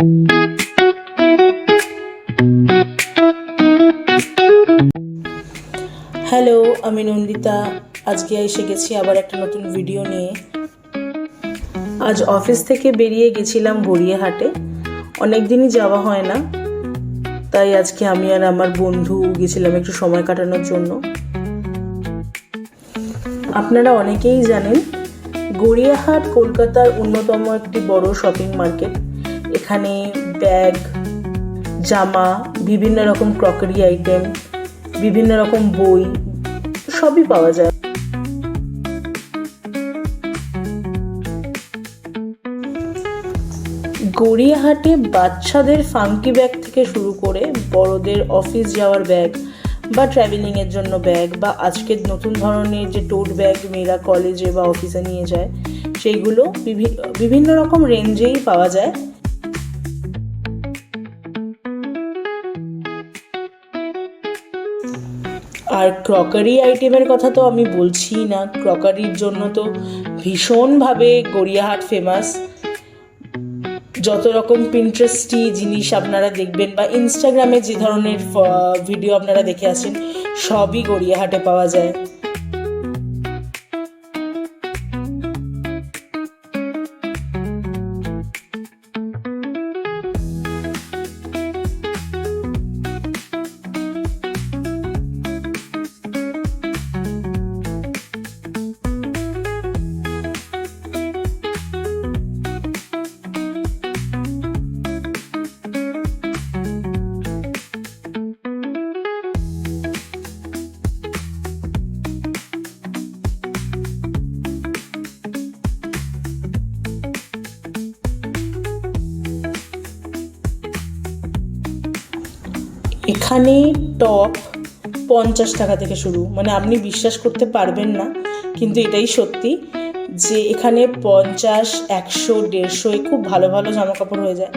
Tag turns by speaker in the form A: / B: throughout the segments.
A: Hello, আমি নন্দিতা। আজকে এসে গেছি আবার একটা নতুন ভিডিও নিয়ে। আজ অফিস থেকে বেরিয়ে গেছিলাম গড়িয়াহাটে। অনেক দিনই যাওয়া হয় না, তাই আজকে আমি আর আমার বন্ধু গেছিলাম একটু সময় কাটানোর জন্য। আপনারা অনেকেই জানেন, গড়িয়াহাট কলকাতার অন্যতম একটি বড় শপিং মার্কেট। এখানে ব্যাগ, জামা, বিভিন্ন রকম ক্রকারি আইটেম, বিভিন্ন রকম বই সবই পাওয়া যায়। গড়িয়াহাটে বাচ্চাদের ফাঙ্কি ব্যাগ থেকে শুরু করে বড়দের অফিস যাওয়ার ব্যাগ বা ট্রাভেলিংয়ের জন্য ব্যাগ, বা আজকের নতুন ধরনের যে টোট ব্যাগ মেয়েরা কলেজে বা অফিসে নিয়ে যায়, সেইগুলো বিভিন্ন রকম রেঞ্জেই পাওয়া যায়। আর ক্রকারি আইটেমের কথা তো আমি বলছি না। ক্রকারির জন্য তো ভীষণভাবে গড়িয়াহাট ফেমাস। যত রকম পিন্টারেস্টি জিনিস আপনারা দেখবেন বা ইনস্টাগ্রামে যে ধরনের ভিডিও আপনারা দেখে আসেন, সবই গড়িয়াহাটে পাওয়া যায়। এখানে টপ 50 টাকা থেকে শুরু, মানে আপনি বিশ্বাস করতে পারবেন না, কিন্তু এটাই সত্যি যে এখানে 50, 100, 150 খুব ভালো ভালো জামা কাপড় হয়ে যায়,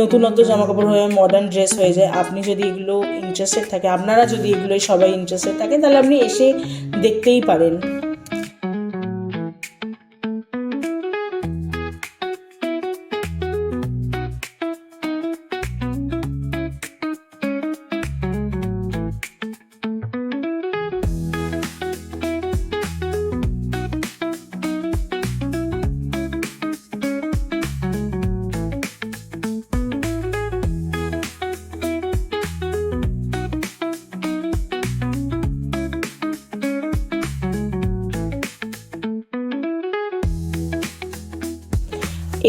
A: নতুনত্ব জামা কাপড় হয়ে মডার্ন ড্রেস হয়ে যায়। আপনি যদি এগুলো ইন্টারেস্টেড থাকে, আপনারা যদি এগুলোই সবাই ইন্টারেস্টেড থাকেন, তাহলে আপনি এসে দেখতেই পারেন।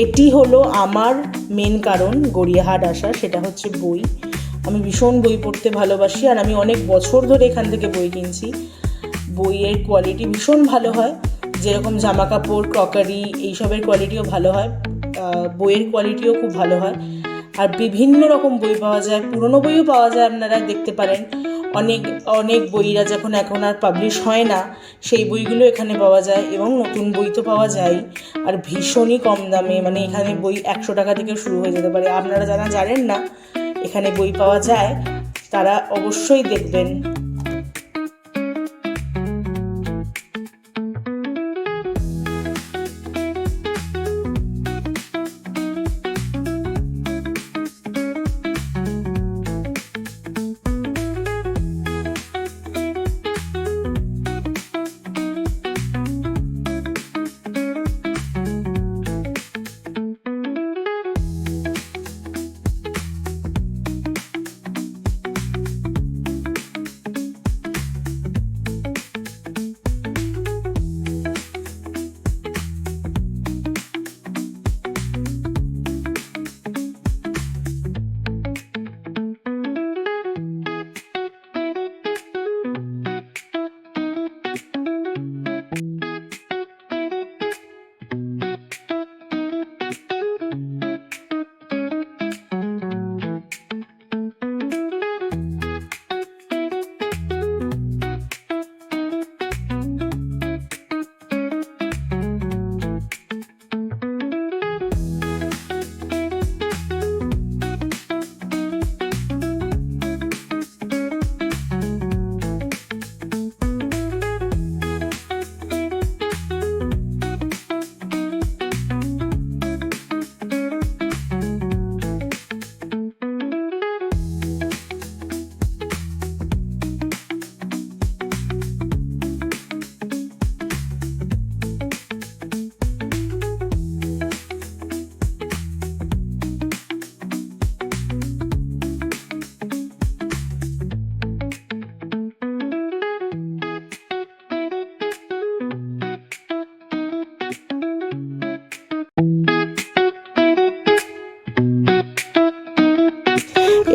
A: এটি হলো আমার মেন কারণ গড়িয়াহাট আসার, সেটা হচ্ছে বই। আমি ভীষণ বই পড়তে ভালোবাসি, আর আমি অনেক বছর ধরে এখান থেকে বই কিনছি। বইয়ের কোয়ালিটি ভীষণ ভালো হয়, যেরকম জামা কাপড়, ক্রকারি এইসবের কোয়ালিটিও ভালো হয়, বইয়ের কোয়ালিটিও খুব ভালো হয়। আর বিভিন্ন রকম বই পাওয়া যায়, পুরনো বইও পাওয়া যায়, আপনারা দেখতে পারেন। অনেক অনেক বইরা যখন এখন আর পাবলিশ হয় না, সেই বইগুলো এখানে পাওয়া যায়, এবং নতুন বই তো পাওয়া যায়। আর ভীষণই কম দামে, মানে এখানে বই 100 টাকা থেকে শুরু হয়ে যেতে পারে। আপনারা যারা জানেন না এখানে বই পাওয়া যায়, তারা অবশ্যই দেখবেন।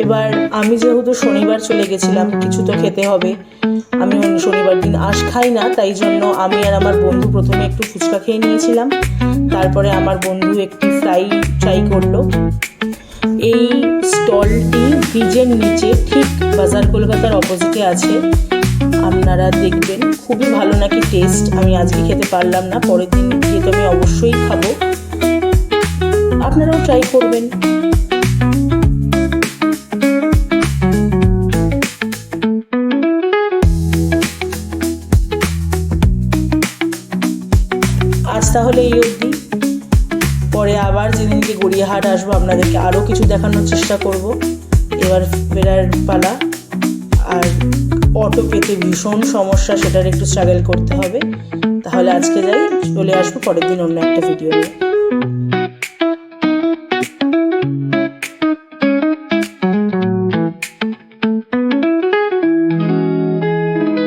A: এবার আমি যেহেতু শনিবার চলে গেছিলাম, কিছু তো খেতে হবে। আমি শনিবার দিন আঁশ খাই না, তাই জন্য আমি আর আমার বন্ধু প্রথমে একটু ফুচকা খেয়ে নিয়েছিলাম। তারপরে আমার বন্ধু একটি ফ্রাই ট্রাই করলো। এই স্টলটি ব্রিজের নিচে ঠিক বাজার কলকাতার অপোজিটে আছে, আপনারা দেখবেন। খুবই ভালো নাকি টেস্ট। আমি আজকে খেতে পারলাম না, পরের দিন গিয়ে তো আমি অবশ্যই খাবো। আপনারাও ট্রাই করবেন। আজ তাহলে এই অবধি। পরে আবার যেদিনকে গড়িয়াহাট আসবো আপনাদেরকে আরও কিছু দেখানোর চেষ্টা করব। এবার ফেরার পালা। আর অটো পেতে ভীষণ সমস্যা, সেটার একটু স্ট্রাগল করতে হবে। তাহলে আজকে যাই, চলে আসবো পরের দিন অন্য একটা ভিডিও নিয়ে।